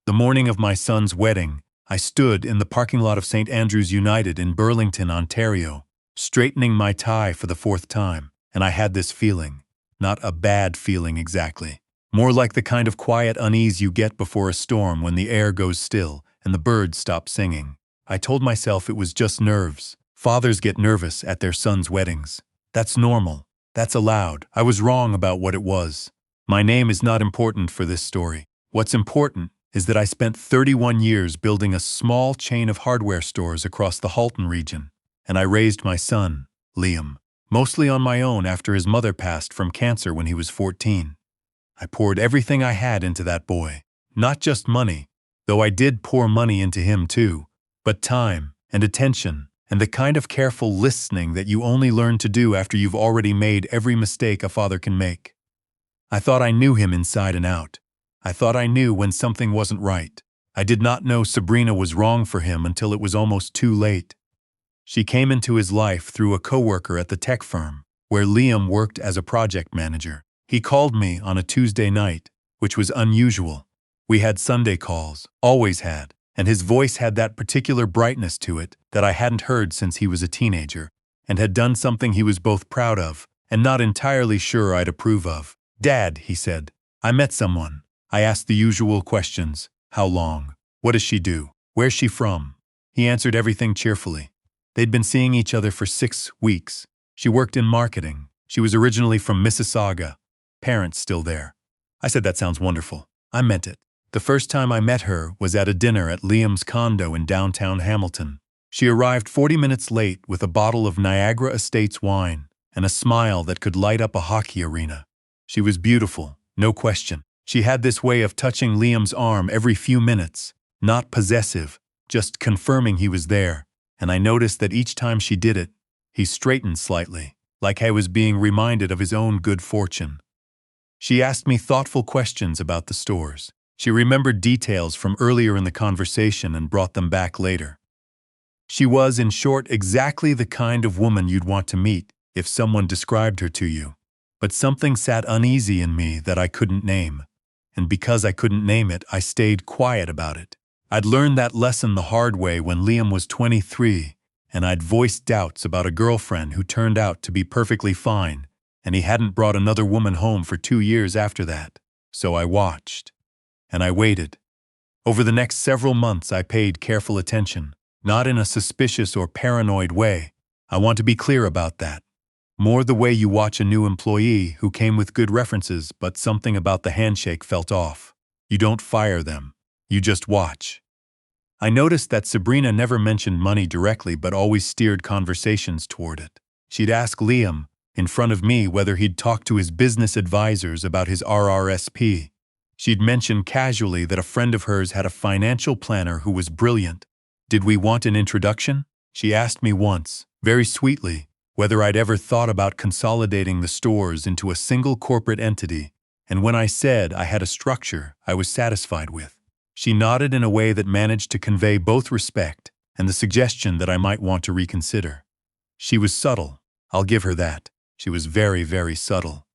The morning of my son's wedding, I stood in the parking lot of St. Andrew's United in Burlington, Ontario, straightening my tie for the fourth time, and I had this feeling. Not a bad feeling exactly. More like the kind of quiet unease you get before a storm when the air goes still and the birds stop singing. I told myself it was just nerves. Fathers get nervous at their sons' weddings. That's normal. That's allowed. I was wrong about what it was. My name is not important for this story. What's important is that I spent 31 years building a small chain of hardware stores across the Halton region, and I raised my son, Liam, mostly on my own after his mother passed from cancer when he was 14. I poured everything I had into that boy. Not just money, though I did pour money into him too, but time and attention and the kind of careful listening that you only learn to do after you've already made every mistake a father can make. I thought I knew him inside and out. I thought I knew when something wasn't right. I did not know Sabrina was wrong for him until it was almost too late. She came into his life through a coworker at the tech firm, where Liam worked as a project manager. He called me on a Tuesday night, which was unusual. We had Sunday calls, always had, and his voice had that particular brightness to it that I hadn't heard since he was a teenager, and had done something he was both proud of and not entirely sure I'd approve of. "Dad," he said, "I met someone." I asked the usual questions. How long? What does she do? Where's she from? He answered everything cheerfully. They'd been seeing each other for 6 weeks. She worked in marketing. She was originally from Mississauga. Parents still there. I said, "That sounds wonderful." I meant it. The first time I met her was at a dinner at Liam's condo in downtown Hamilton. She arrived 40 minutes late with a bottle of Niagara Estates wine and a smile that could light up a hockey arena. She was beautiful, no question. She had this way of touching Liam's arm every few minutes, not possessive, just confirming he was there, and I noticed that each time she did it, he straightened slightly, like I was being reminded of his own good fortune. She asked me thoughtful questions about the stores. She remembered details from earlier in the conversation and brought them back later. She was, in short, exactly the kind of woman you'd want to meet if someone described her to you. But something sat uneasy in me that I couldn't name. And because I couldn't name it, I stayed quiet about it. I'd learned that lesson the hard way when Liam was 23, and I'd voiced doubts about a girlfriend who turned out to be perfectly fine, and he hadn't brought another woman home for 2 years after that. So I watched. And I waited. Over the next several months, I paid careful attention, not in a suspicious or paranoid way. I want to be clear about that. More the way you watch a new employee who came with good references, but something about the handshake felt off. You don't fire them. You just watch. I noticed that Sabrina never mentioned money directly but always steered conversations toward it. She'd ask Liam, in front of me, whether he'd talked to his business advisors about his RRSP. She'd mention casually that a friend of hers had a financial planner who was brilliant. "Did we want an introduction?" She asked me once, very sweetly, whether I'd ever thought about consolidating the stores into a single corporate entity, and when I said I had a structure I was satisfied with, she nodded in a way that managed to convey both respect and the suggestion that I might want to reconsider. She was subtle, I'll give her that. She was very, very subtle.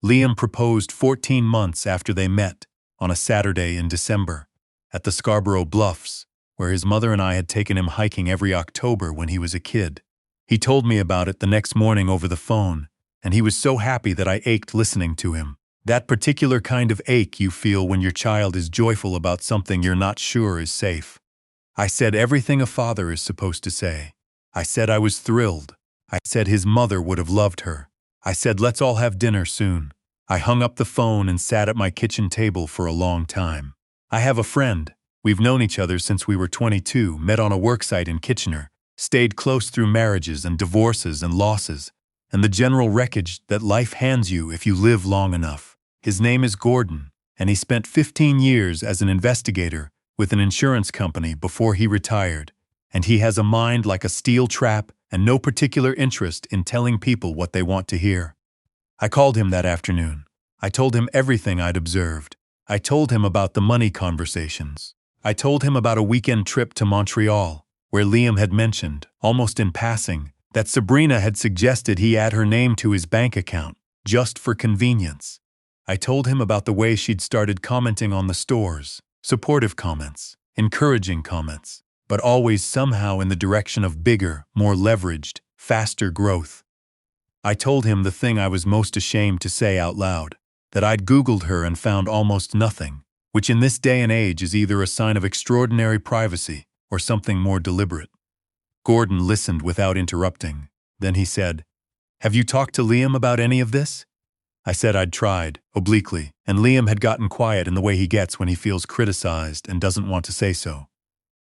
Liam proposed 14 months after they met, on a Saturday in December, at the Scarborough Bluffs, where his mother and I had taken him hiking every October when he was a kid. He told me about it the next morning over the phone, and he was so happy that I ached listening to him. That particular kind of ache you feel when your child is joyful about something you're not sure is safe. I said everything a father is supposed to say. I said I was thrilled. I said his mother would have loved her. I said, "Let's all have dinner soon." I hung up the phone and sat at my kitchen table for a long time. I have a friend. We've known each other since we were 22, met on a worksite in Kitchener, stayed close through marriages and divorces and losses, and the general wreckage that life hands you if you live long enough. His name is Gordon, and he spent 15 years as an investigator with an insurance company before he retired, and he has a mind like a steel trap and no particular interest in telling people what they want to hear. I called him that afternoon. I told him everything I'd observed. I told him about the money conversations. I told him about a weekend trip to Montreal, where Liam had mentioned, almost in passing, that Sabrina had suggested he add her name to his bank account, just for convenience. I told him about the way she'd started commenting on the stores, Supportive comments, encouraging comments, but always somehow in the direction of bigger, more leveraged, faster growth. I told him the thing I was most ashamed to say out loud, that I'd Googled her and found almost nothing, which in this day and age is either a sign of extraordinary privacy or something more deliberate. Gordon listened without interrupting. Then he said, "Have you talked to Liam about any of this?" I said I'd tried, obliquely, and Liam had gotten quiet in the way he gets when he feels criticized and doesn't want to say so.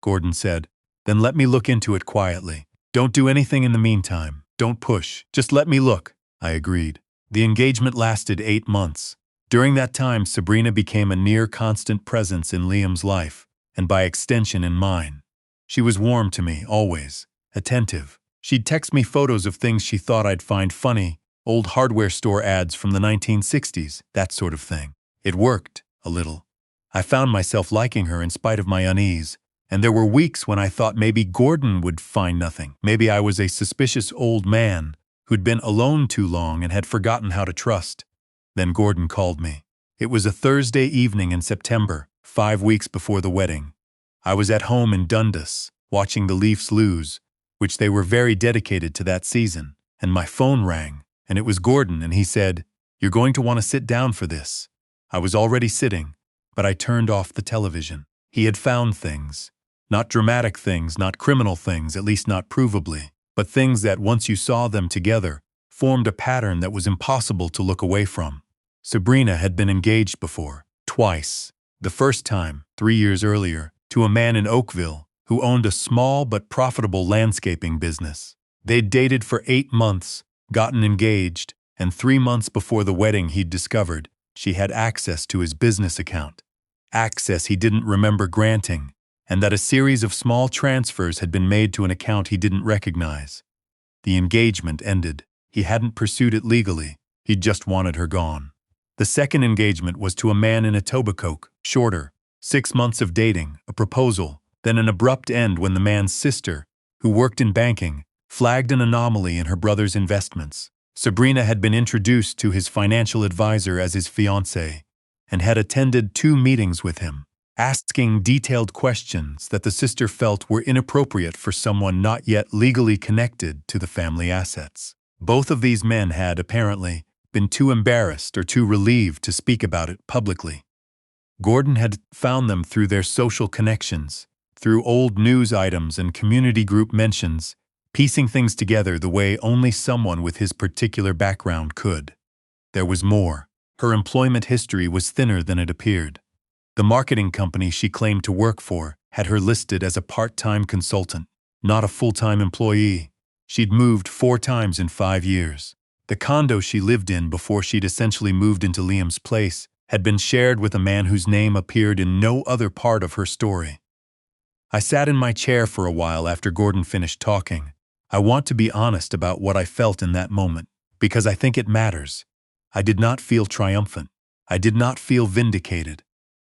Gordon said, "Then let me look into it quietly. Don't do anything in the meantime. Don't push. Just let me look." I agreed. The engagement lasted 8 months. During that time, Sabrina became a near constant presence in Liam's life, and by extension in mine. She was warm to me, always, attentive. She'd text me photos of things she thought I'd find funny, old hardware store ads from the 1960s, that sort of thing. It worked, a little. I found myself liking her in spite of my unease, and there were weeks when I thought maybe Gordon would find nothing. Maybe I was a suspicious old man who'd been alone too long and had forgotten how to trust. Then Gordon called me. It was a Thursday evening in September, 5 weeks before the wedding. I was at home in Dundas, watching the Leafs lose, which they were very dedicated to that season, and my phone rang, and it was Gordon, and he said, "You're going to want to sit down for this." I was already sitting, but I turned off the television. He had found things. Not dramatic things, not criminal things, at least not provably, but things that, once you saw them together, formed a pattern that was impossible to look away from. Sabrina had been engaged before, twice. The first time, 3 years earlier, to a man in Oakville who owned a small but profitable landscaping business. They'd dated for 8 months, gotten engaged, and 3 months before the wedding he'd discovered she had access to his business account. Access he didn't remember granting, and that a series of small transfers had been made to an account he didn't recognize. The engagement ended. He hadn't pursued it legally. He'd just wanted her gone. The second engagement was to a man in Etobicoke, shorter. 6 months of dating, a proposal, then an abrupt end when the man's sister, who worked in banking, flagged an anomaly in her brother's investments. Sabrina had been introduced to his financial advisor as his fiancée, and had attended 2 meetings with him, asking detailed questions that the sister felt were inappropriate for someone not yet legally connected to the family assets. Both of these men had, apparently, been too embarrassed or too relieved to speak about it publicly. Gordon had found them through their social connections, through old news items and community group mentions, piecing things together the way only someone with his particular background could. There was more. Her employment history was thinner than it appeared. The marketing company she claimed to work for had her listed as a part-time consultant, not a full-time employee. She'd moved 4 times in 5 years. The condo she lived in before she'd essentially moved into Liam's place had been shared with a man whose name appeared in no other part of her story. I sat in my chair for a while after Gordon finished talking. I want to be honest about what I felt in that moment, because I think it matters. I did not feel triumphant. I did not feel vindicated.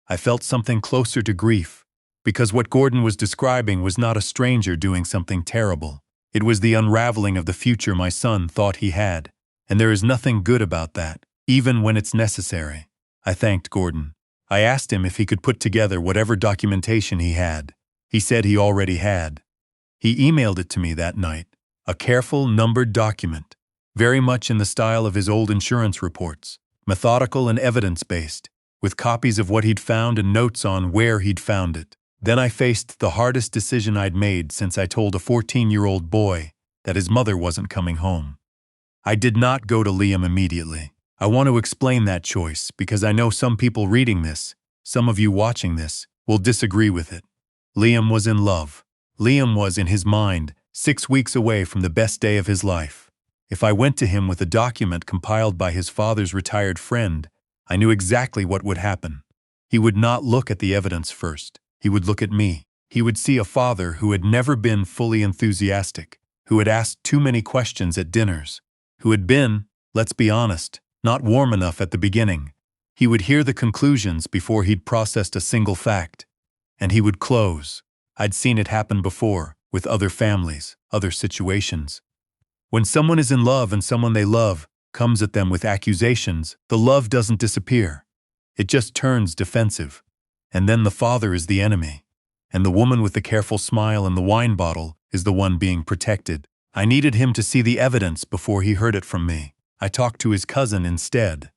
I felt something closer to grief, because what Gordon was describing was not a stranger doing something terrible. It was the unraveling of the future my son thought he had, and there is nothing good about that, even when it's necessary. I thanked Gordon. I asked him if he could put together whatever documentation he had. He said he already had. He emailed it to me that night, a careful, numbered document, very much in the style of his old insurance reports, methodical and evidence-based, with copies of what he'd found and notes on where he'd found it. Then I faced the hardest decision I'd made since I told a 14-year-old boy that his mother wasn't coming home. I did not go to Liam immediately. I want to explain that choice because I know some people reading this, some of you watching this, will disagree with it. Liam was in love. Liam was, in his mind, 6 weeks away from the best day of his life. If I went to him with a document compiled by his father's retired friend, I knew exactly what would happen. He would not look at the evidence first. He would look at me. He would see a father who had never been fully enthusiastic, who had asked too many questions at dinners, who had been, let's be honest, not warm enough at the beginning. He would hear the conclusions before he'd processed a single fact, and he would close. I'd seen it happen before, with other families, other situations. When someone is in love and someone they love comes at them with accusations, the love doesn't disappear. It just turns defensive. And then the father is the enemy. And the woman with the careful smile and the wine bottle is the one being protected. I needed him to see the evidence before he heard it from me. I talked to his cousin instead.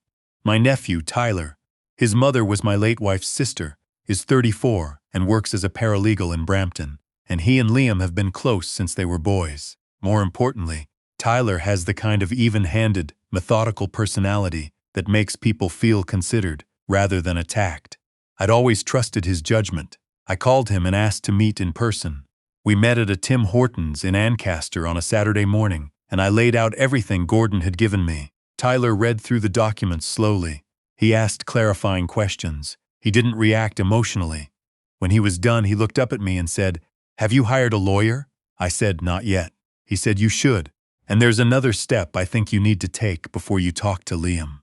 My nephew, Tyler. His mother was my late wife's sister, is 34 and works as a paralegal in Brampton, and he and Liam have been close since they were boys. More importantly, Tyler has the kind of even-handed, methodical personality that makes people feel considered rather than attacked. I'd always trusted his judgment. I called him and asked to meet in person. We met at a Tim Hortons in Ancaster on a Saturday morning, and I laid out everything Gordon had given me. Tyler read through the documents slowly. He asked clarifying questions. He didn't react emotionally. When he was done, he looked up at me and said, "Have you hired a lawyer?" I said, "Not yet." He said, "You should. And there's another step I think you need to take before you talk to Liam."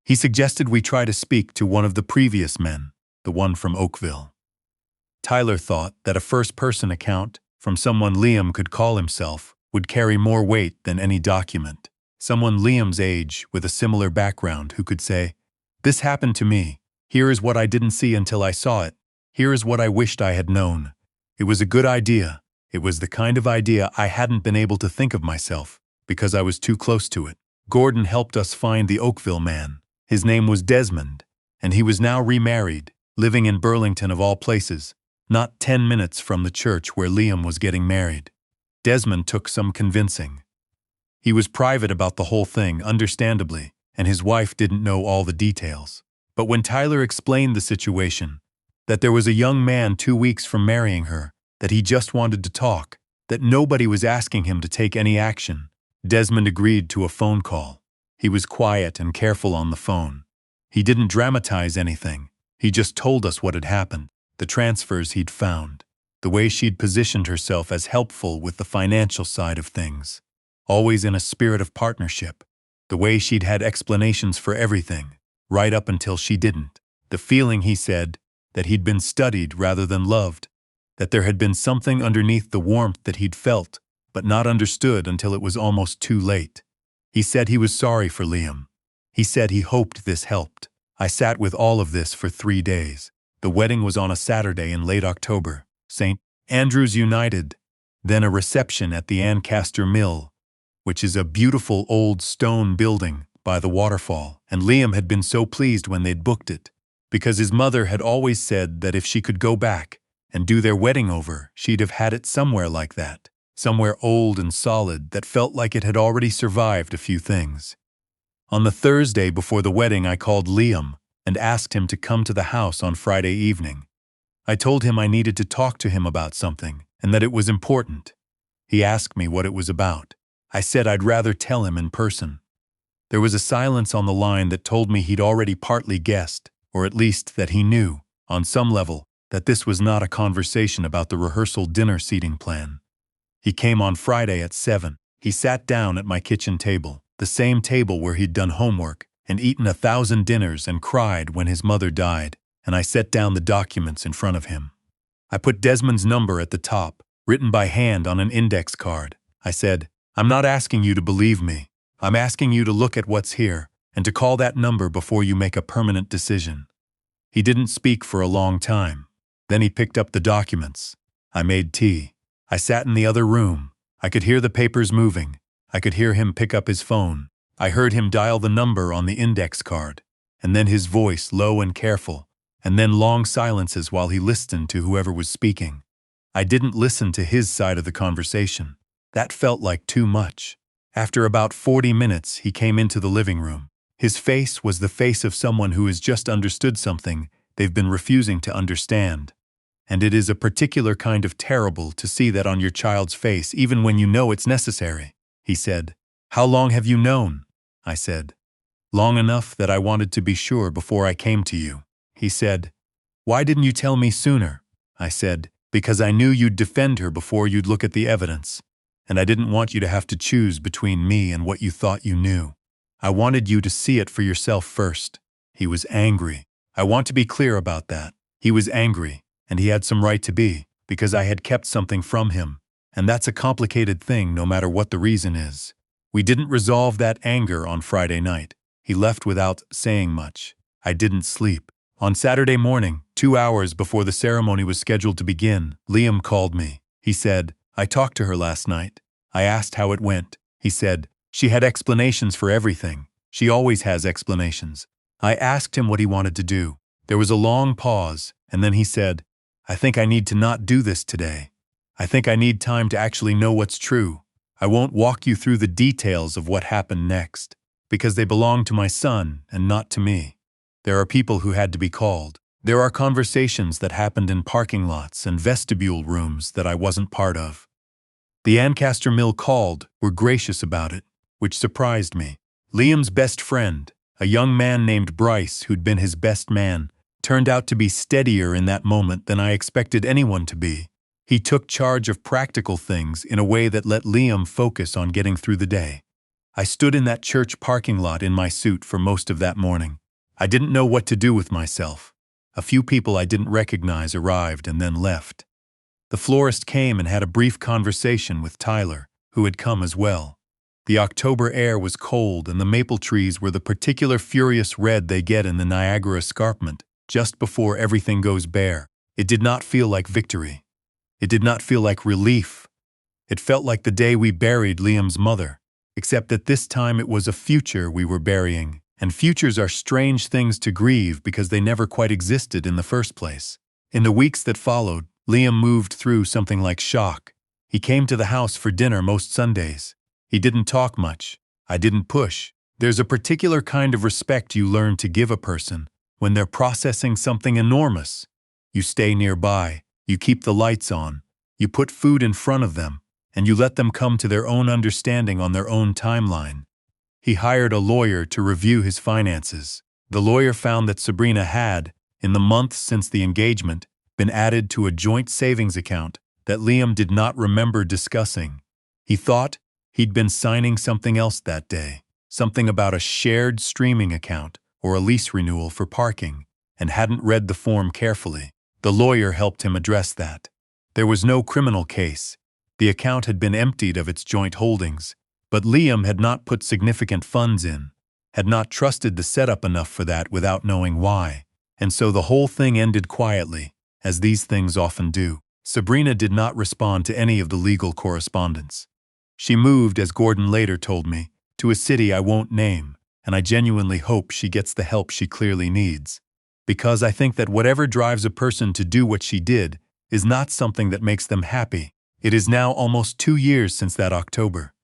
He suggested we try to speak to one of the previous men, the one from Oakville. Tyler thought that a first-person account from someone Liam could call himself would carry more weight than any document. Someone Liam's age with a similar background who could say, "This happened to me. Here is what I didn't see until I saw it. Here is what I wished I had known." It was a good idea. It was the kind of idea I hadn't been able to think of myself because I was too close to it. Gordon helped us find the Oakville man. His name was Desmond, and he was now remarried, living in Burlington of all places, not 10 minutes from the church where Liam was getting married. Desmond took some convincing. He was private about the whole thing, understandably, and his wife didn't know all the details. But when Tyler explained the situation, that there was a young man 2 weeks from marrying her, that he just wanted to talk, that nobody was asking him to take any action, Desmond agreed to a phone call. He was quiet and careful on the phone. He didn't dramatize anything. He just told us what had happened, the transfers he'd found, the way she'd positioned herself as helpful with the financial side of things, always in a spirit of partnership, the way she'd had explanations for everything, right up until she didn't. The feeling, he said, that he'd been studied rather than loved, that there had been something underneath the warmth that he'd felt, but not understood until it was almost too late. He said he was sorry for Liam. He said he hoped this helped. I sat with all of this for 3 days. The wedding was on a Saturday in late October, St. Andrews United, then a reception at the Ancaster Mill, which is a beautiful old stone building by the waterfall, and Liam had been so pleased when they'd booked it, because his mother had always said that if she could go back and do their wedding over, she'd have had it somewhere like that, somewhere old and solid that felt like it had already survived a few things. On the Thursday before the wedding, I called Liam and asked him to come to the house on Friday evening. I told him I needed to talk to him about something and that it was important. He asked me what it was about. I said I'd rather tell him in person. There was a silence on the line that told me he'd already partly guessed, or at least that he knew, on some level, that this was not a conversation about the rehearsal dinner seating plan. He came on Friday at 7. He sat down at my kitchen table, the same table where he'd done homework and eaten 1,000 dinners and cried when his mother died, and I set down the documents in front of him. I put Desmond's number at the top, written by hand on an index card. I said, "I'm not asking you to believe me. I'm asking you to look at what's here and to call that number before you make a permanent decision." He didn't speak for a long time. Then he picked up the documents. I made tea. I sat in the other room. I could hear the papers moving. I could hear him pick up his phone. I heard him dial the number on the index card, and then his voice low and careful, and then long silences while he listened to whoever was speaking. I didn't listen to his side of the conversation. That felt like too much. After about 40 minutes, he came into the living room. His face was the face of someone who has just understood something they've been refusing to understand. And it is a particular kind of terrible to see that on your child's face even when you know it's necessary. He said, "How long have you known?" I said, "Long enough that I wanted to be sure before I came to you." He said, "Why didn't you tell me sooner?" I said, "Because I knew you'd defend her before you'd look at the evidence, and I didn't want you to have to choose between me and what you thought you knew. I wanted you to see it for yourself first." He was angry. I want to be clear about that. He was angry, and he had some right to be, because I had kept something from him, and that's a complicated thing no matter what the reason is. We didn't resolve that anger on Friday night. He left without saying much. I didn't sleep. On Saturday morning, 2 hours before the ceremony was scheduled to begin, Liam called me. He said, "I talked to her last night." I asked how it went. He said, "She had explanations for everything. She always has explanations." I asked him what he wanted to do. There was a long pause, and then he said, "I think I need to not do this today. I think I need time to actually know what's true. I won't walk you through the details of what happened next, because they belong to my son and not to me. There are people who had to be called. There are conversations that happened in parking lots and vestibule rooms that I wasn't part of. The Ancaster Mill called, were gracious about it, which surprised me. Liam's best friend, a young man named Bryce who'd been his best man, turned out to be steadier in that moment than I expected anyone to be. He took charge of practical things in a way that let Liam focus on getting through the day. I stood in that church parking lot in my suit for most of that morning. I didn't know what to do with myself. A few people I didn't recognize arrived and then left. The florist came and had a brief conversation with Tyler, who had come as well. The October air was cold and the maple trees were the particular furious red they get in the Niagara Escarpment just before everything goes bare. It did not feel like victory. It did not feel like relief. It felt like the day we buried Liam's mother, except that this time it was a future we were burying, and futures are strange things to grieve because they never quite existed in the first place. In the weeks that followed, Liam moved through something like shock. He came to the house for dinner most Sundays. He didn't talk much. I didn't push. There's a particular kind of respect you learn to give a person when they're processing something enormous. You stay nearby. You keep the lights on, you put food in front of them, and you let them come to their own understanding on their own timeline. He hired a lawyer to review his finances. The lawyer found that Sabrina had, in the months since the engagement, been added to a joint savings account that Liam did not remember discussing. He thought he'd been signing something else that day, something about a shared streaming account or a lease renewal for parking, and hadn't read the form carefully. The lawyer helped him address that. There was no criminal case. The account had been emptied of its joint holdings, but Liam had not put significant funds in, had not trusted the setup enough for that without knowing why, and so the whole thing ended quietly, as these things often do. Sabrina did not respond to any of the legal correspondence. She moved, as Gordon later told me, to a city I won't name, and I genuinely hope she gets the help she clearly needs. Because I think that whatever drives a person to do what she did is not something that makes them happy. It is now almost 2 years since that October.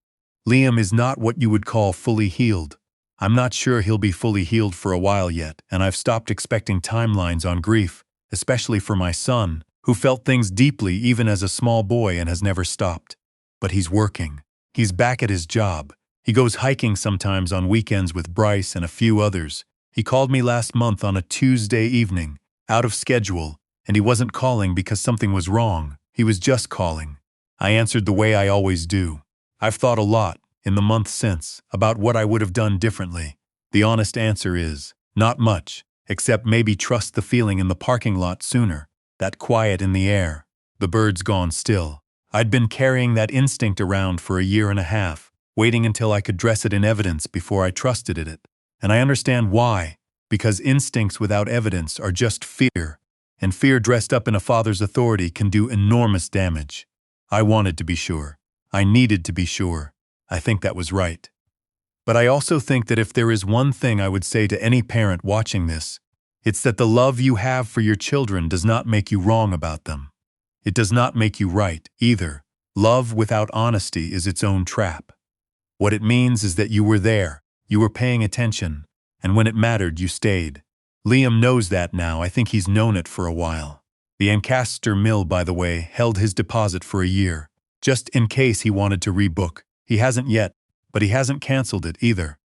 Liam is not what you would call fully healed. I'm not sure he'll be fully healed for a while yet, and I've stopped expecting timelines on grief, especially for my son, who felt things deeply even as a small boy and has never stopped. But he's working. He's back at his job. He goes hiking sometimes on weekends with Bryce and a few others. He called me last month on a Tuesday evening, out of schedule, and he wasn't calling because something was wrong. He was just calling. I answered the way I always do. I've thought a lot, in the month since, about what I would have done differently. The honest answer is, not much, except maybe trust the feeling in the parking lot sooner, that quiet in the air, the birds gone still. I'd been carrying that instinct around for a year and a half, waiting until I could dress it in evidence before I trusted it. And I understand why, because instincts without evidence are just fear, and fear dressed up in a father's authority can do enormous damage. I wanted to be sure. I needed to be sure. I think that was right. But I also think that if there is one thing I would say to any parent watching this, it's that the love you have for your children does not make you wrong about them. It does not make you right, either. Love without honesty is its own trap. What it means is that you were there. You were paying attention, and when it mattered, you stayed. Liam knows that now. I think he's known it for a while. The Ancaster Mill, by the way, held his deposit for a year, just in case he wanted to rebook. He hasn't yet, but he hasn't canceled it either.